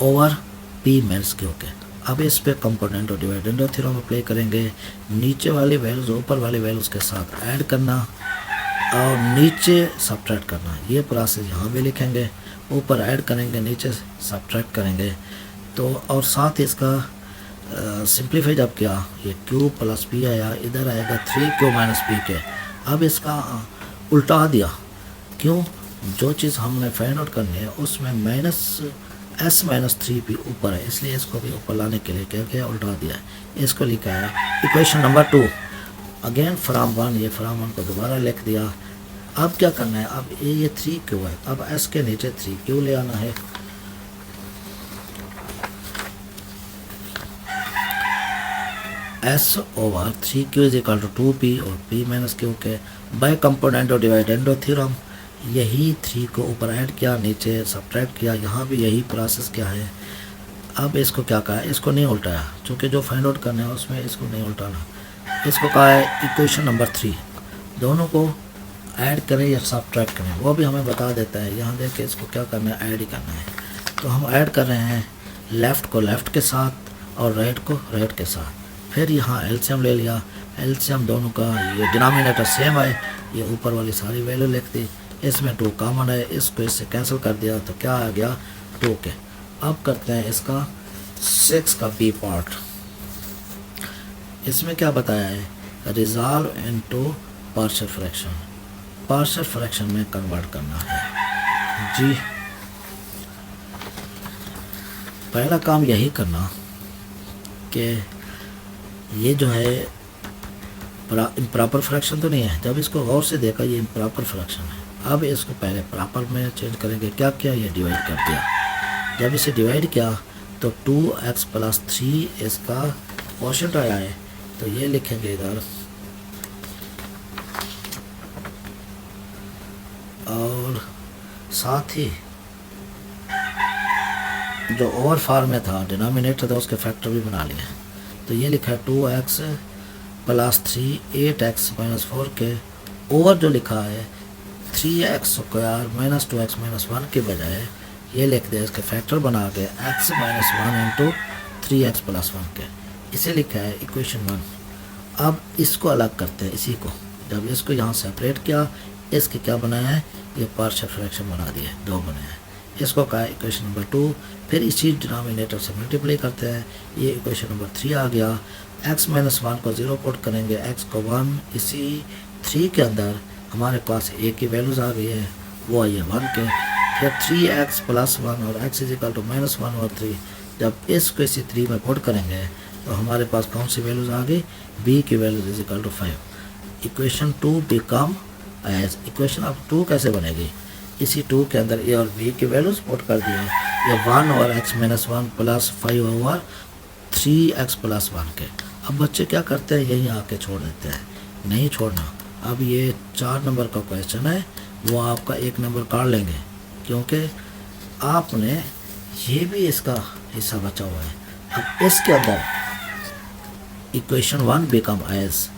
over p minus q के। अब इस पे कंपोनेंट और डिवाइडेंड और थ्योरम अप्लाई करेंगे, नीचे वाली वैल्यूज ऊपर वाली वैल्यूज के साथ ऐड करना और नीचे सब्ट्रैक्ट करना, ये प्रोसेस यहाँ भी लिखेंगे, ऊपर ऐड करेंगे नीचे सब्ट्रैक्ट करेंगे, तो और साथ ही इसका सिंप्लीफाई जब किया, ये q प्लस p आया, इधर आएगा 3q माइनस p के। अब इसका उल्टा दिया, क्यों, जो चीज़ हमने फाइंड आउट करनी है उसमें -3p ऊपर है, इसलिए इसको भी ऊपर लाने के लिए क्या किया, उल्टा दिया है, इसको लिखा है इक्वेशन नंबर 2, अगेन फ्रॉम 1, ये फ्रॉम 1 को दोबारा लिख दिया। अब क्या करना है, अब ये 3q है, अब s के नीचे 3q ले आना है, s over 3q is equal to 2p और p माइनस q के, बाय कंपोनेंट और डिवाइडेंड और थ्योरम, यही 3 को ऊपर ऐड किया, नीचे सब्ट्रैक्ट किया, यहाँ भी यही प्रोसेस क्या है। अब इसको क्या कहा है, इसको नहीं उल्टाया, क्योंकि जो फाइंड आउट करना है उसमें इसको नहीं उल्टाना, इसको कहा है इक्वेशन नंबर 3, दोनों को ऐड करें या सब्ट्रैक्ट करें वो भी हमें बता देता है। यहाँ देखिए इसको क्या करना है, ऐड ही करना है, तो हम ऐड कर रहे हैं लेफ़्ट को लेफ़्ट के साथ और राइट को राइट के साथ, फिर यहाँ एलसीएम ले लिया, एलसीएम दोनों का, ये डिनोमिनेटर सेम है, ये ऊपर वाली सारी वैल्यू लिख दी, इसमें 2 कॉमन है, इसको इससे कैंसिल कर दिया तो क्या आ गया 2 के। अब करते हैं इसका 6 का बी पार्ट, इसमें क्या बताया है, resolve into partial fraction, partial fraction में कन्वर्ट करना है जी। पहला काम यही करना कि ये जो है इम्प्रॉपर फ्रैक्शन तो नहीं है, जब इसको गौर से देखा ये इम्प्रॉपर फ्रैक्शन है। अब इसको पहले प्रॉपर में चेंज करेंगे, क्या किया, ये डिवाइड कर दिया, जब इसे डिवाइड किया तो 2x प्लस 3 इसका क्वोशंट आया है, तो ये लिखेंगे इधर, और साथ ही जो ओवर फॉर्म में था डिनोमिनेटर था उसके फैक्टर भी बना लिए, तो ये लिखा है 2x प्लस 3 8x माइनस 4 के, ओवर जो लिखा है 3x square minus 2x minus 1 के बजाय ये लिख दिया, इसके फैक्टर बना के x minus 1 into 3x plus 1 के, इसे लिखा है इक्वेशन 1। अब इसको अलग करते हैं, इसी को जब इसको यहाँ सेपरेट किया, इसके क्या बनाया है, ये पार्शियल फ्रैक्शन बना दिए, 2 बने हैं, इसको कहा इक्वेशन नंबर 2, फिर इसी डिनोमिनेटर से मल्टीप्लाई करते हैं, ये इक्वेशन नंबर 3 आ गया। x माइनस 1 को 0 पुट करेंगे, x को 1, इसी 3 के अंदर हमारे पास a की वैल्यूज़ आ गई है, वो आई है 1 के, फिर 3x प्लस 1 और x is equal to minus 1 और 3, जब इसको इसी 3 में पुट करेंगे तो हमारे पास कौन सी वैल्यूज़ आ गई, b की values is equal to 5। Equation 2 become as, equation अब 2 कैसे बनेगी, इसी 2 के अंदर a और b की वैल्यूज पुट कर दिए, ये 1 और x minus 1 plus 5 over 3x plus 1 के। अब बच्चे क्या करते हैं, यहीं आके छोड़ देते हैं, नहीं छोड़ना। अब ये 4 नंबर का क्वेश्चन है, वो आपका 1 नंबर काट लेंगे, क्योंकि आपने ये भी इसका हिस्सा बचा हुआ है। अब इसके अंदर इक्वेशन 1 बिकम एज,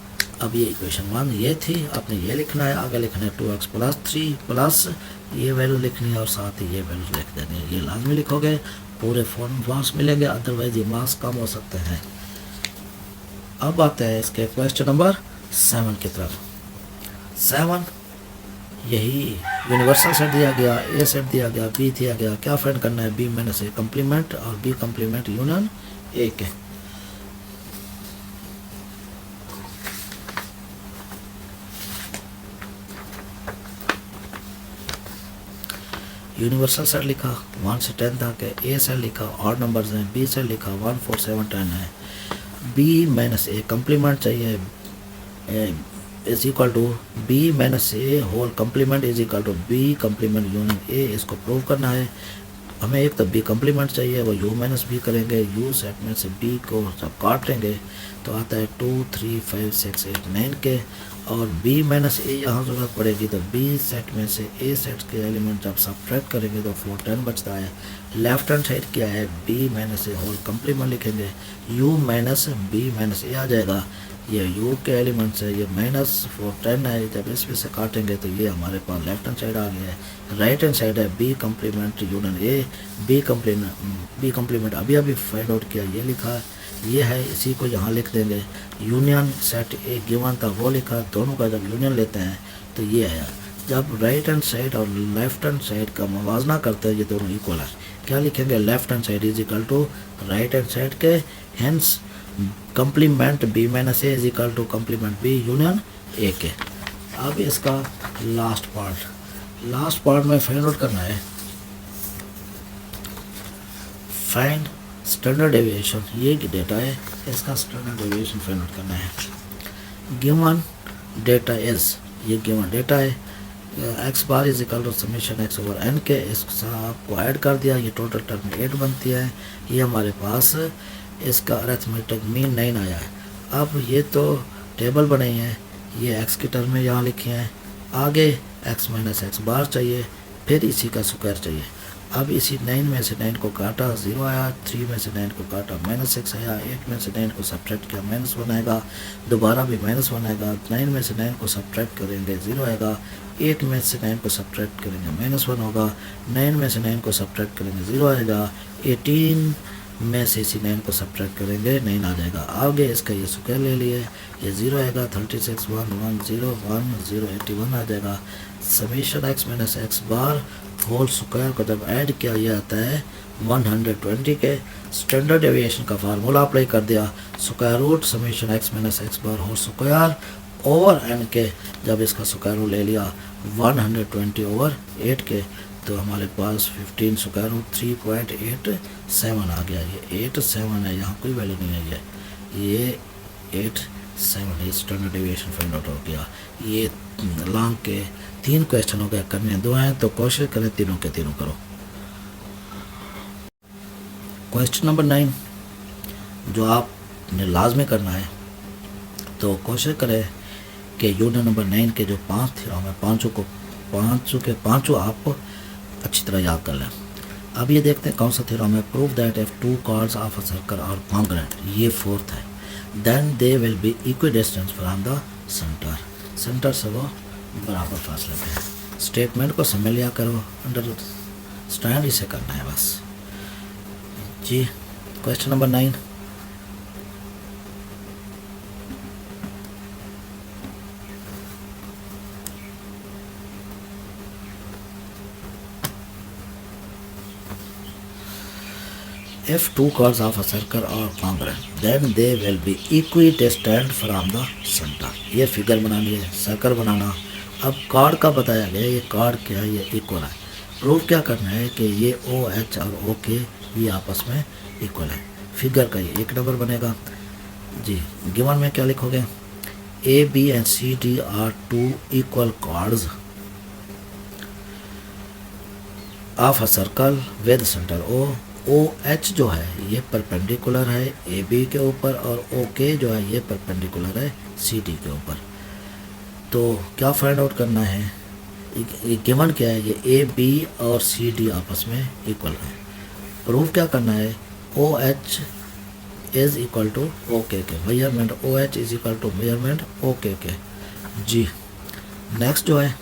अब ये इक्वेशन 1 ये थी, आपने ये लिखना है, आगे लिखना है 2x प्लस 3 प्लस ये वैल्यू लिखनी है और साथ ही ये वैल्यू लिख देनी है। ये लाजमी लिखोगे, पूरे मार्क्स मिलेंगे, अदरवाइज ये मार्क्स कम हो सकते हैं। अब आते हैं इसके क्वेश्चन नंबर 7 की तरफ। 7 यही यूनिवर्सल सेट दिया गया, ए सेट दिया गया, बी दिया गया, क्या फाइंड करना है, बी माइनस ए कंप्लीमेंट और बी कंप्लीमेंट यूनियन ए के। यूनिवर्सल सेट लिखा 1 से 10 तक है, ए सेट लिखा ऑड नंबर्स हैं, बी सेट लिखा 1 4 7 10 है, बी माइनस ए कंप्लीमेंट चाहिए is equal to B minus A whole complement is equal to B complement union A. इसको प्रूव करना है। हमें एक तो बी कंप्लीमेंट चाहिए, वो यू माइनस बी करेंगे, यू सेट में से बी को सब काट लेंगे तो आता है 2 3 5 6 8 9 के, और बी माइनस ए यहाँ ज़रूरत पड़ेगी तो बी सेट में से ए सेट के एलिमेंट जब सब्ट्रैक्ट करेंगे तो 4 10 बचता है। लेफ्ट हैंड साइड क्या है, B minus A whole complement लिखेंगे, यू माइनस बी माइनस ए आ जाएगा, ये यू के एलिमेंट्स है, ये माइनस 4 10 है, जब इसमें से काटेंगे तो ये हमारे पास लेफ्ट हैंड साइड आ गया है। राइट हैंड साइड है B complement union A, B complement अभी अभी फाइंड आउट किया, ये लिखा है, ये है, इसी को यहाँ लिख देंगे। यूनियन सेट ए गिवन था वो लिखा, दोनों का जब यूनियन लेते हैं तो ये आया। जब राइट हैंड साइड और लेफ्ट हैंड साइड का मुवाजना करते हैं ये दोनों इक्वल है, क्या लिखेंगे, left hand side is equal to right hand side के, hence complement B minus A is equal to complement B union A के। अब इसका लास्ट पार्ट में फाइंड आउट करना है, फाइंड स्टैंडर्ड डेविएशन, ये डेटा है, इसका स्टैंडर्ड डेविएशन फाइंड आउट करना है। गिवन डेटा इज, ये गिवन डेटा है, X bar is equal to summation X over N के, इसको आपको ऐड कर दिया, ये टोटल टर्म 8 बनती है, ये हमारे पास इसका अरिथमेटिक मीन 9 आया है। अब ये तो टेबल बने हैं, ये एक्स की टर्म में यहाँ लिखे हैं, आगे एक्स माइनस एक्स बार चाहिए, फिर इसी का स्क्वायर चाहिए। अब इसी 9 में से 9 को काटा 0 आया, 3 में से 9 को काटा -6 आया, 8 में से 9 को सब्ट्रैक्ट किया -1 आएगा, दोबारा भी -1 आएगा, 9 में से 9 को सब्ट्रैक्ट करेंगे 0 आएगा, 8 में से 9 को सब्ट्रैक्ट करेंगे -1 होगा, 9 में से 9 को सब्ट्रैक्ट करेंगे 0 आएगा, 18 में से इसी 9 को सब्ट्रैक्ट करेंगे 9 आ जाएगा। आगे इसका ये स्क्वायर ले लिए, ये 0 आएगा, 36 1 1 0 1 0 81 आ जाएगा। Summation x minus x bar whole square को जब ऐड किया ये आता है 120 के। स्टैंडर्ड डेविएशन का फार्मूला अप्लाई कर दिया, square root summation x minus x bar whole square over N के, जब इसका स्क्वायर रूट ले लिया 120 ओवर 8 के तो हमारे पास 15 स्क्वायर रूट 3.87 आ गया। ये 87 है, यहाँ कोई वैल्यू नहीं है, ये 87 है। स्टैंडर्ड डेविएशन फाइंड आउट हो गया। ये लॉन्ग के 3 क्वेश्चन हो गए, करने 2 हैं तो कोशिश करें तीनों के तीनों करो। क्वेश्चन नंबर 9 जो आपने लाजमी करना है, तो कोशिश करें कि यूनिट नंबर 9 के जो 5 थ्योरम है पाँचों आप अच्छी तरह याद कर लें। अब ये देखते हैं कौन सा थ्योरम है। Prove that if 2 chords of a circle are congruent, ये 4th है, then they will be equidistance from the centre से वो बराबर फासले पे है। स्टेटमेंट को समझ लिया करो, अंडरस्टैंड इसे करना है बस जी। Question number 9, if 2 chords of a circle are congruent, then they will be equidistant from the center। ये फिगर बनानी है, सर्कल बनाना। अब कार्ड का बताया गया, ये कार्ड क्या है, ये इक्वल है। प्रूफ क्या करना है कि ये ओ एच और ओ के ये आपस में इक्वल है। फिगर का ये 1 नंबर बनेगा जी। गिवन में क्या लिखोगे, A B and C D are 2 equal chords of a circle with centre O. O H जो है ये परपेंडिकुलर है ए बी के ऊपर, और ओ के जो है ये परपेंडिकुलर है सी डी के ऊपर। तो क्या फाइंड आउट करना है, ये गिवन क्या है, ये ए बी और सी डी आपस में इक्वल है। प्रूफ क्या करना है, O H is equal to O K measurement O H is equal to measurement O K जी। नेक्स्ट जो है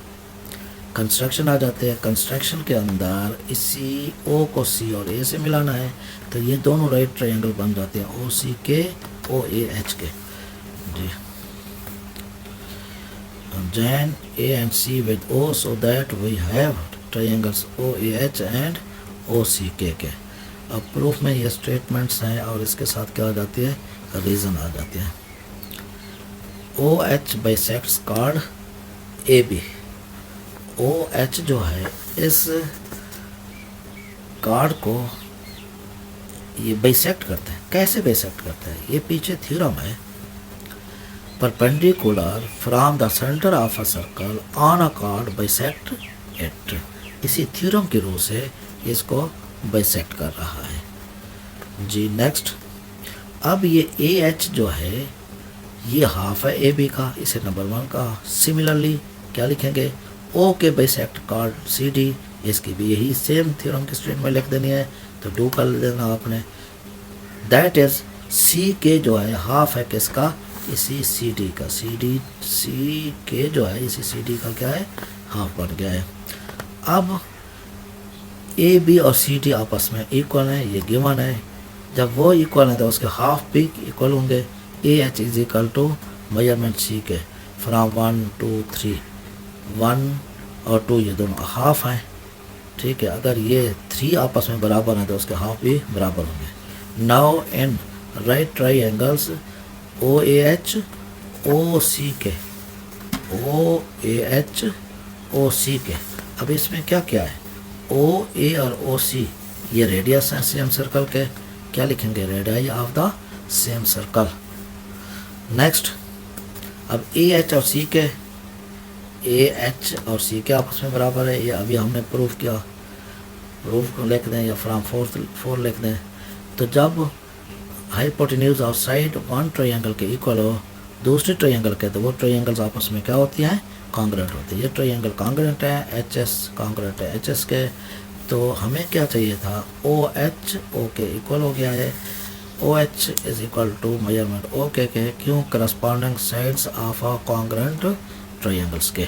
कंस्ट्रक्शन आ जाते हैं। कंस्ट्रक्शन के अंदर इसी ओ को सी और ए से मिलाना है, तो ये दोनों राइट ट्रायंगल बन जाते हैं, ओ C K O A H के जी। join A and C with O so that we have triangles OAH and OCK के। अब प्रूफ में ये स्टेटमेंट्स हैं और इसके साथ क्या आ जाती है, रीज़न आ जाती है। OH bisects card AB। OH जो है इस कार्ड को ये बाइसेक्ट करते हैं। कैसे बाइसेक्ट करते हैं, ये पीछे थ्योरम है, perpendicular from the center of a circle on a chord bisect it। इसी थ्योरम के रूप से इसको बाइसेक्ट कर रहा है जी। नेक्स्ट, अब ये ए एच जो है ये हाफ है ए बी का, इसे नंबर 1 का। सिमिलरली क्या लिखेंगे, ओ के बाइसेक्ट कार्ड सी डी, इसकी भी यही सेम थ्योरम की स्टेटमेंट लिख देनी है, तो डू कर देना आपने। दैट इज सी के जो है हाफ है किसका, इसी सी डी का। सी के जो है इसी सी डी का क्या है, हाफ बन गया है। अब ए बी और सी डी आपस में इक्वल है, ये गिवन है। जब वो इक्वल है तो उसके हाफ भी इक्वल होंगे। A H is equal to measurement C K from 1 2 3, 1 और 2 ये दोनों हाफ हैं, ठीक है। अगर ये 3 आपस में बराबर हैं तो उसके हाफ भी बराबर होंगे। Now in right triangles O A H O C K, O A H O C के। अब इसमें क्या क्या है, ओ ए और ओ सी ये रेडियस हैं सेम सर्कल के, क्या लिखेंगे, radii of the same circle. Next, अब ए एच और सी के, ए एच और सी के आपस में बराबर है, ये अभी हमने प्रूफ किया। प्रूफ को लिख दें या फ्रॉम 4 लिख दें। तो जब हाइपोटेन्यूज आउटसाइड वन ट्रायंगल के इक्वल हो दूसरे ट्रायंगल के, तो वो ट्रायंगल्स आपस में क्या होती हैं, कॉन्ग्रुएंट होती है। ये ट्रायंगल कॉन्ग्रुएंट है, एच एस कॉन्ग्रुएंट है एच एस के। तो हमें क्या चाहिए था, ओ एच ओ के इक्वल हो गया है। O H is equal to measurement O K क्यों, corresponding sides of a congruent triangles के।